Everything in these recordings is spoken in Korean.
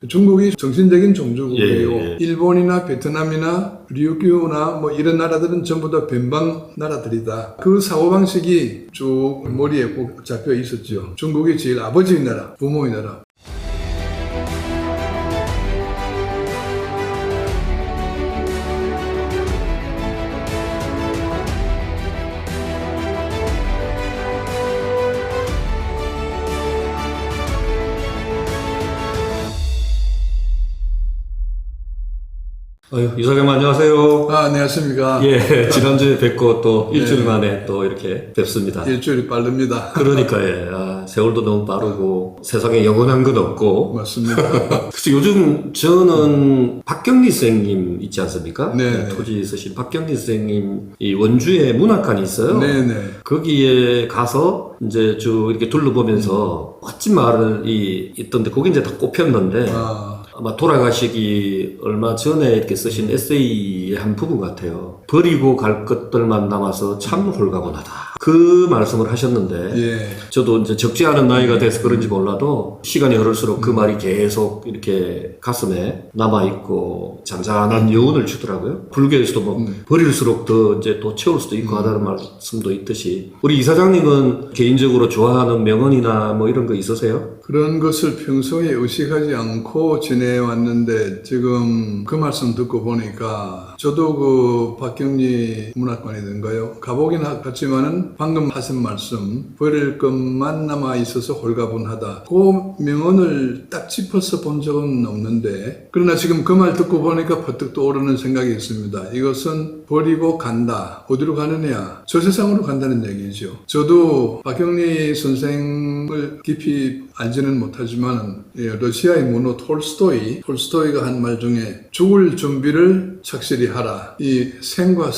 중국이 정신적인 종주국이에요. 예. 일본이나 베트남이나 류규나 뭐 이런 나라들은 전부 다 변방 나라들이다. 그 사고방식이 쭉 머리에 꼭 잡혀 있었죠. 중국이 제일 아버지의 나라, 부모의 나라. 이사장님 안녕하세요. 안녕하십니까. 예, 지난주에 뵙고 또 일주일 만에 또 이렇게 뵙습니다. 일주일이 빠릅니다. 그러니까 세월도 너무 빠르고 세상에 영원한 건 없고. 맞습니다. 그래서 요즘 저는 박경리 선생님 있지 않습니까? 네. 토지 있으신 박경리 선생님 이 원주에 문학관이 있어요. 네네. 거기에 가서 이제 쭉 이렇게 둘러보면서 멋진 마을이 있던데 거기 이제 다 꼽혔는데 아마 돌아가시기 얼마 전에 이렇게 쓰신 에세이의 한 부분 같아요. 버리고 갈 것들만 남아서 참 홀가분하다. 그 말씀을 하셨는데 예. 저도 이제 적지 않은 나이가 돼서 그런지 몰라도 시간이 흐를수록 그 말이 계속 이렇게 가슴에 남아있고 잔잔한 여운을 주더라고요. 불교에서도 뭐 버릴수록 더 이제 또 채울 수도 있고 하다는 말씀도 있듯이 우리 이사장님은 개인적으로 좋아하는 명언이나 뭐 이런 거 있으세요? 그런 것을 평소에 의식하지 않고 지내왔는데 지금 그 말씀 듣고 보니까 저도 그 박경리 문학관이던가요? 가보긴 갔지만은 방금 하신 말씀 버릴 것만 남아 있어서 홀가분하다. 그 명언을 딱 짚어서 본 적은 없는데 그러나 지금 그 말 듣고 보니까 퍼뜩 떠오르는 생각이 있습니다. 이것은 버리고 간다. 어디로 가느냐? 저 세상으로 간다는 얘기죠. 저도 박경리 선생을 깊이 알지는 못하지만 러시아의 문호 톨스토이가 한 말 중에 죽을 준비를 착실히 하라. 이 생과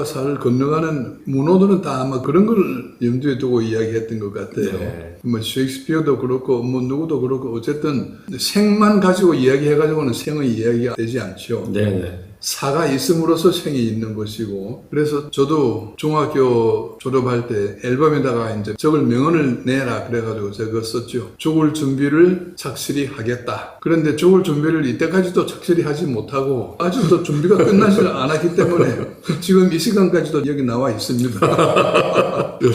사를 건너가는 문호들은 다 아마 그런 걸 염두에 두고 이야기했던 것 같아요. 네. 뭐 셰익스피어도 그렇고 뭐 누구도 그렇고 어쨌든 생만 가지고 이야기해가지고는 생의 이야기가 되지 않죠. 네. 사가 있음으로써 생이 있는 것이고 그래서 저도 중학교 졸업할 때 앨범에다가 이제 적을 명언을 내라 그래가지고 제가 썼죠. 죽을 준비를 착실히 하겠다. 그런데 죽을 준비를 이때까지도 착실히 하지 못하고 아직도 준비가 끝나지 않았기 때문에 지금 이 시간까지도 여기 나와 있습니다.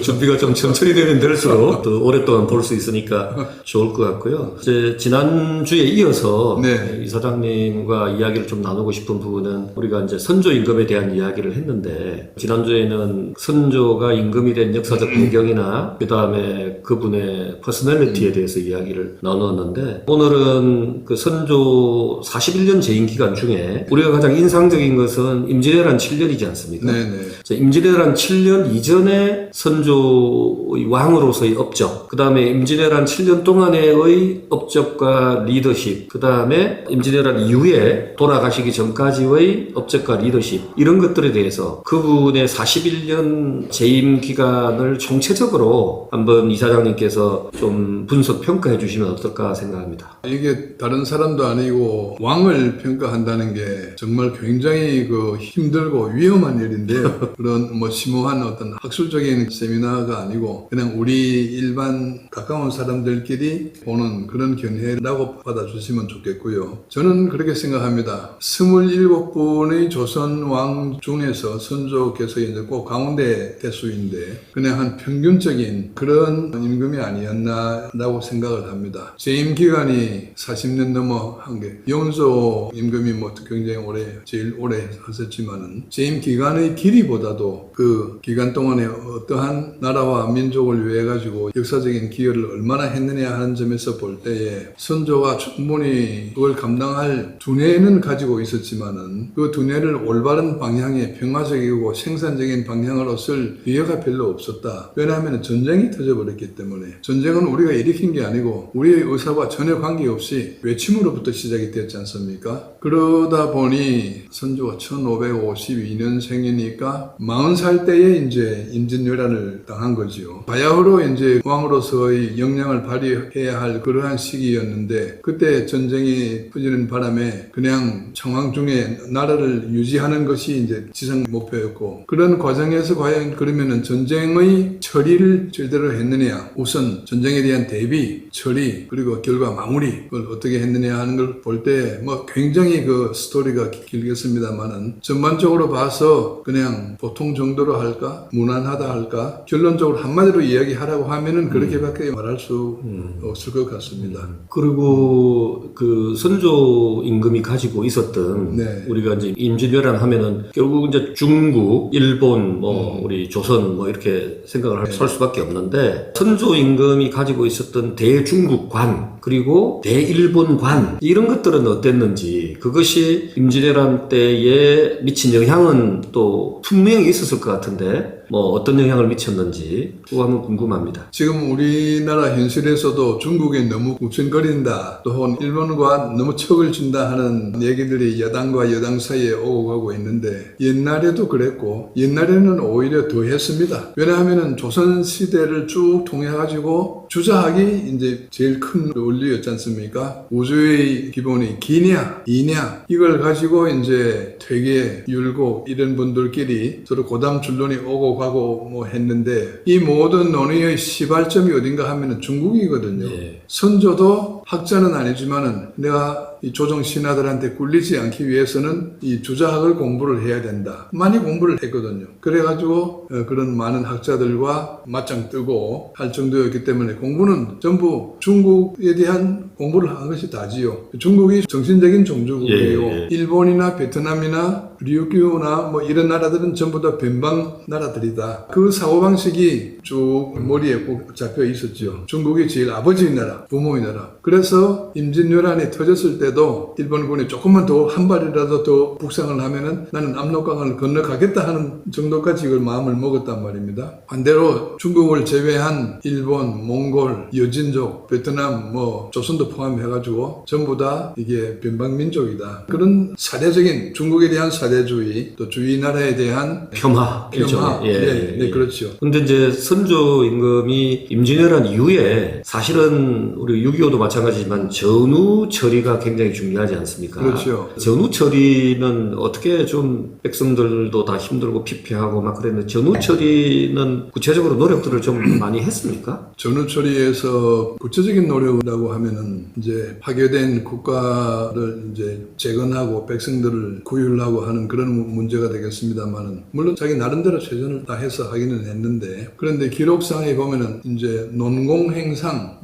준비가 좀 천천히 되면 될수록 더 오랫동안 볼 수 있으니까 좋을 것 같고요. 이제 지난주에 이어서 네. 이사장님과 이야기를 좀 나누고 싶은 부분은 우리가 이제 선조 임금에 대한 이야기를 했는데 지난주에는 선조가 임금이 된 역사적 배경이나 그 다음에 그분의 퍼스널리티에 대해서 이야기를 나누었는데 오늘은 그 선조 41년 재임 기간 중에 우리가 가장 인상적인 것은 임진왜란 7년이지 않습니까? 네네. 임진왜란 7년 이전에 선조의 왕으로서의 업적, 그 다음에 임진왜란 7년 동안의 업적과 리더십, 그 다음에 임진왜란 이후에 돌아가시기 전까지의 업적과 리더십, 이런 것들에 대해서 그분의 41년 재임 기간을 총체적으로 한번 이사장님께서 좀 분석 평가해 주시면 어떨까 생각합니다. 이게 다른 사람도 아니고 왕을 평가한다는 게 정말 굉장히 힘들고 위험한 일인데요. 그런 뭐 심오한 어떤 학술적인 세미나가 아니고 그냥 우리 일반 가까운 사람들끼리 보는 그런 견해라고 받아주시면 좋겠고요. 저는 그렇게 생각합니다. 27분의 조선 왕 중에서 선조께서 이제 꼭 가운데 대수인데 그냥 한 평균적인 그런 임금이 아니었나라고 생각을 합니다. 재임 기간이 40년 넘어 한 게 영조 임금이 뭐 굉장히 제일 오래 하셨지만은 재임 기간의 길이보다도 그 기간 동안에 어떠한 나라와 민족을 위해 가지고 역사적인 기여를 얼마나 했느냐 하는 점에서 볼 때에 선조가 충분히 그걸 감당할 두뇌는 가지고 있었지만은 그 두뇌를 올바른 방향에 평화적이고 생산적인 방향으로 쓸 기회가 별로 없었다. 왜냐하면 전쟁이 터져버렸기 때문에 전쟁은 우리가 일으킨 게 아니고 우리의 의사와 전혀 관계없이 외침으로부터 시작이 됐지 않습니까? 그러다 보니 선조가 1552년생이니까 40살 때에 이제 임진왜란을 당한 거지요. 바야흐로 이제 왕으로서의 역량을 발휘해야 할 그러한 시기였는데 그때 전쟁이 퍼지는 바람에 그냥 청황 중에 나라를 유지하는 것이 이제 지상 목표였고, 그런 과정에서 과연 그러면은 전쟁의 처리를 제대로 했느냐, 우선 전쟁에 대한 대비, 처리, 그리고 결과 마무리, 그걸 어떻게 했느냐 하는 걸 볼 때 뭐 굉장히 그 스토리가 길겠습니다만은 전반적으로 봐서 그냥 보통 정도로 할까, 무난하다 할까, 결론적으로 한마디로 이야기하라고 하면은 그렇게밖에 말할 수 없을 것 같습니다. 그리고 그 선조 임금이 가지고 있었던 네. 우리가 이제 임진왜란 하면은 결국 이제 중국, 일본, 뭐 우리 조선 뭐 이렇게 생각을 할 수밖에 없는데, 선조 임금이 가지고 있었던 대중국관 그리고 대일본관 이런 것들은 어땠는지, 그것이 임진왜란 때에 미친 영향은 또 분명히 있었을 것 같은데 뭐 어떤 영향을 미쳤는지 그거 한번 궁금합니다. 지금 우리나라 현실에서도 중국에 너무 우선거린다, 또는 일본과 너무 척을 준다 하는 얘기들이 여당과 여당 사이에 오고 가고 있는데, 옛날에도 그랬고 옛날에는 오히려 더 했습니다. 왜냐하면은 조선시대를 쭉 통해가지고 주자학이 이제 제일 큰 원리였지 않습니까? 우주의 기본이 기냐 이냐, 이걸 가지고 이제 퇴계, 율곡 이런 분들끼리 서로 고담출론이 오고 가고 뭐 했는데, 이 모든 논의의 시발점이 어딘가 하면은 중국이거든요. 예. 선조도 학자는 아니지만은 내가 이 조정 신하들한테 꿀리지 않기 위해서는 이 주자학을 공부를 해야 된다, 많이 공부를 했거든요. 그래가지고 그런 많은 학자들과 맞짱 뜨고 할 정도였기 때문에 공부는 전부 중국에 대한 공부를 한 것이 다지요. 중국이 정신적인 종주국이에요. 예. 일본이나 베트남이나 류교나 뭐 이런 나라들은 전부 다 변방 나라들이다. 그 사고방식이 쭉 머리에 꼭 잡혀 있었죠. 중국이 제일 아버지의 나라, 부모의 나라. 그래서 임진왜란이 터졌을 때도 일본군이 조금만 더 한 발이라도 더 북상을 하면은 나는 압록강을 건너가겠다 하는 정도까지 이걸 마음을 먹었단 말입니다. 반대로 중국을 제외한 일본, 몽골, 여진족, 베트남, 뭐 조선도 포함해가지고 전부 다 이게 변방민족이다. 그런 사대적인 중국에 대한 사대주의, 또 주위 나라에 대한 폄하. 네, 그렇죠. 근데 이제 선조 임금이 임진왜란 이후에 사실은 우리 6.25도 마찬가지지만 전후 처리가 굉장히 중요하지 않습니까? 그렇죠. 전후 처리는 어떻게 좀 백성들도 다 힘들고 피폐하고 막 그랬는데, 전후 처리는 구체적으로 노력들을 좀 많이 했습니까? 전후 처리에서 구체적인 노력이라고 하면은 이제 파괴된 국가를 이제 재건하고 백성들을 구휼하고 하는 그런 문제가 되겠습니다만은, 물론 자기 나름대로 최선을 다해서 하기는 했는데, 그런데 기록상에 보면은 이제 논공행상,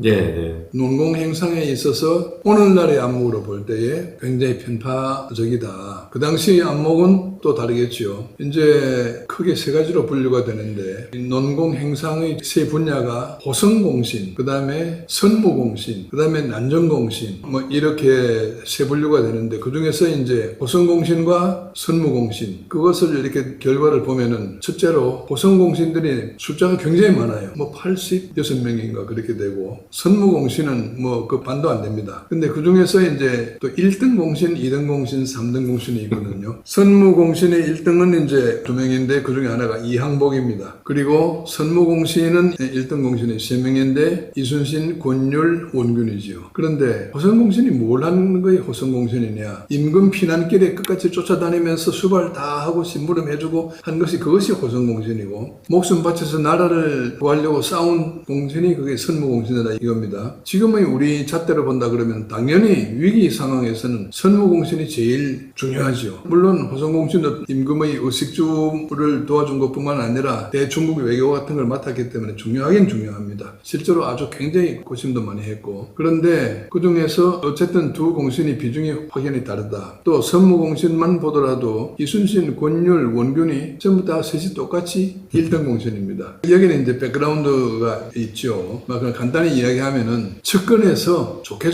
논공행상에 있어서 오늘날의 안목으로 볼 때에 굉장히 편파적이다. 그 당시 안목은 또 다르겠죠. 이제 크게 세 가지로 분류가 되는데, 논공행상의 세 분야가 호성공신, 그 다음에 선무공신, 그 다음에 난정공신, 뭐 이렇게 세 분류가 되는데, 그 중에서 이제 호성공신과 선무공신, 그것을 이렇게 결과를 보면은 첫째로 호성공신들이 숫자가 굉장히 많아요. 뭐 86명인가 그렇게 되고, 선무공신은 뭐 그 반도 안 됩니다. 근데 그 중에서 이제 또 1등 공신, 2등 공신, 3등 공신이 있거든요. 선무공신의 1등은 이제 2명인데 그 중에 하나가 이항복입니다. 그리고 선무공신은 1등 공신이 3명인데 이순신, 권율, 원균이지요. 그런데 호성공신이 뭘 하는 거예요? 호성공신이냐? 임금 피난길에 끝까지 쫓아다니면서 수발 다 하고 심부름 해주고 한 것이, 그것이 호성공신이고, 목숨 바쳐서 나라를 구하려고 싸운 공신이 그게 선무공신이다 이겁니다. 지금의 우리 잣대로 본다 그러면 당연히 위기 상황에서는 선무공신이 제일 중요하죠. 물론 호성공신도 임금의 의식주를 도와준 것뿐만 아니라 대중국 외교 같은 걸 맡았기 때문에 중요하긴 중요합니다. 실제로 아주 굉장히 고심도 많이 했고, 그런데 그 중에서 어쨌든 두 공신이 비중이 확연히 다르다. 또 선무공신만 보더라도 이순신, 권율, 원균이 전부 다 셋이 똑같이 1등 공신입니다. 여기는 이제 백그라운드가 있죠. 막 그냥 간단히 이야기하면은 측근에서 좋게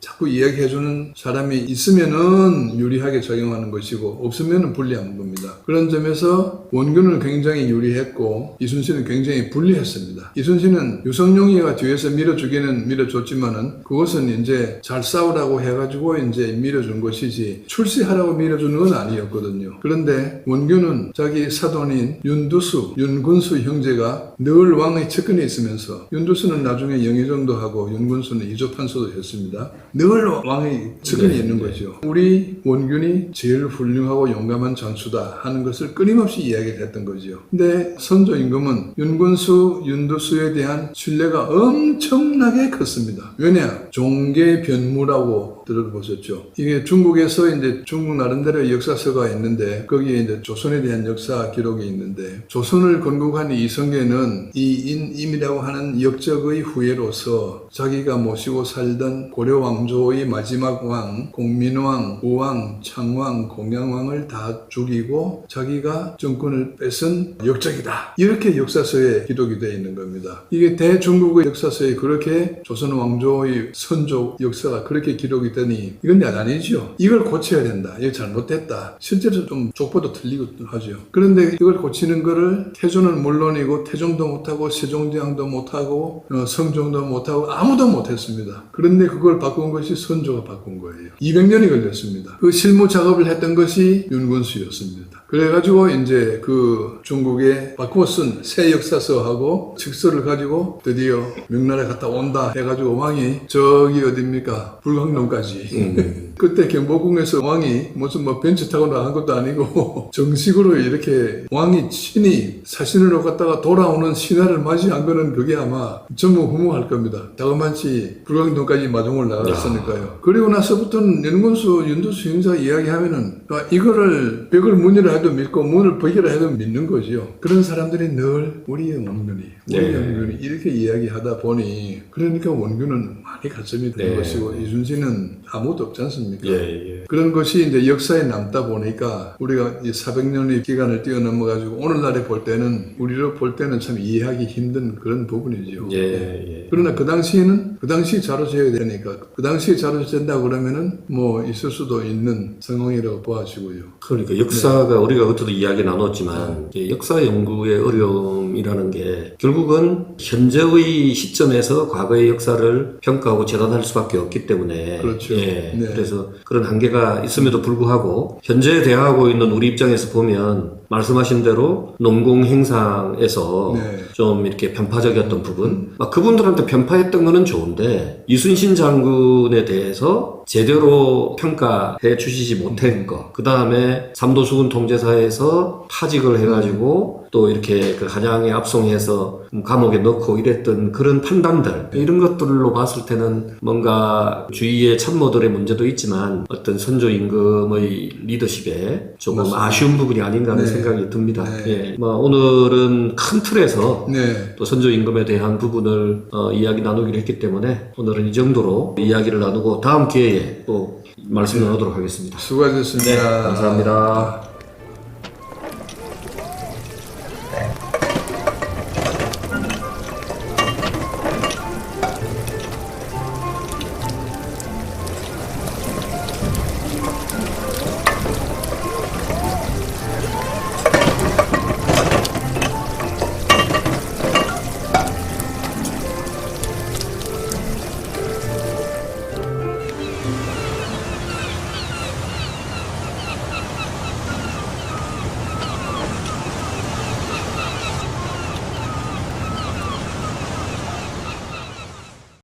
자꾸 이야기해주는 사람이 있으면은 유리하게 작용하는 것이고, 없으면은 불리한 겁니다. 그런 점에서 원균은 굉장히 유리했고 이순신은 굉장히 불리했습니다. 이순신은 유성룡이가 뒤에서 밀어주기는 밀어줬지만은 그것은 이제 잘 싸우라고 해가지고 이제 밀어준 것이지 출세하라고 밀어주는 건 아니었거든요. 그런데 원균은 자기 사돈인 윤두수, 윤군수 형제가 늘 왕의 측근에 있으면서, 윤두수는 나중에 영의정도 하고 윤군수는 이조판서도 했습니다. 늘 늘 왕의 측근이 있는 거죠. 우리 원균이 제일 훌륭하고 용감한 장수다 하는 것을 끊임없이 이야기를 했던 거죠. 근데 선조 임금은 윤군수, 윤두수에 대한 신뢰가 엄청나게 컸습니다. 왜냐? 종계 변무라고 들어보셨죠? 이게 중국에서 이제 중국 나름대로 역사서가 있는데 거기에 이제 조선에 대한 역사 기록이 있는데 조선을 건국한 이성계는 이 인임이라고 하는 역적의 후예로서 자기가 모시고 살던 고려 왕조의 마지막 왕, 공민왕, 우왕, 창왕, 공양왕을 다 죽이고 자기가 정권을 뺏은 역적이다. 이렇게 역사서에 기록이 되어 있는 겁니다. 이게 대중국의 역사서에 그렇게 조선 왕조의 선조 역사가 그렇게 기록이 되니 이건 야단이죠. 이걸 고쳐야 된다. 이거 잘못됐다. 실제로 좀 족보도 틀리고 하죠. 그런데 이걸 고치는 거를 태조는 물론이고 태종도 못하고 세종대왕도 못하고 성종도 못하고 아무도 못했습니다. 그런데 그걸 바꾼 것이 선조가 바꾼 거예요. 200년이 걸렸습니다. 그 실무 작업을 했던 것이 윤군수였습니다. 그래가지고 이제 그 중국에 바꾸어 쓴 새 역사서하고 직서를 가지고 드디어 명나라에 갔다 온다 해가지고 왕이 저기 어딥니까? 불광동까지. 그때 경복궁에서 왕이 무슨 뭐 벤츠 타고 나간 것도 아니고 정식으로 이렇게 왕이 친히 사신으로 갔다가 돌아오는 신하를 맞이한 거는 그게 아마 전무후무할 겁니다. 자그만치 불광동까지 마중을 나갔으니까요. 그리고 나서부터는 윤군수, 윤두수 형사 이야기하면은 이거를 벽을 문이라 해도 믿고 문을 벽이라 해도 믿는 거죠. 그런 사람들이 늘 우리의 원균이, 우리의 원균이 이렇게 이야기하다 보니 그러니까 원균은 많이 가슴이 된 것이고 이순신은 아무것도 없지 않습니까? 그런 것이 이제 역사에 남다 보니까 우리가 이 400년의 기간을 뛰어넘어가지고 오늘날에 볼 때는 우리로 볼 때는 참 이해하기 힘든 그런 부분이죠. 그러나 그 당시에는 그 당시 자료져야 되니까 그 당시에 자료된다 그러면은 뭐 있을 수도 있는 상황이라고 보아지고요. 그러니까 역사가 우리가 그때도 이야기 나눴지만 역사 연구의 어려움이라는 게 결국은 현재의 시점에서 과거의 역사를 평가하고 재단할 수밖에 없기 때문에 그렇죠. 그래서 그런 한계가 있음에도 불구하고 현재에 대항하고 있는 우리 입장에서 보면 말씀하신 대로 농공 행상에서 좀 이렇게 편파적이었던 부분 막 그분들한테 편파했던 거는 좋은데 이순신 장군에 대해서 제대로 평가해 주시지 못한 거 그 다음에 삼도수군 통제사에서 파직을 해가지고 또 이렇게 그 한양에 압송해서 감옥에 넣고 이랬던 그런 판단들 이런 것들로 봤을 때는 뭔가 주위의 참모들의 문제도 있지만 어떤 선조 임금의 리더십에 조금 아쉬운 부분이 아닌가 하는 생각이 듭니다. 뭐 오늘은 큰 틀에서 또 선조 임금에 대한 부분을 이야기 나누기로 했기 때문에 오늘은 이 정도로 이야기를 나누고 다음 기회에 또 말씀 나누도록 하겠습니다. 수고하셨습니다. 감사합니다.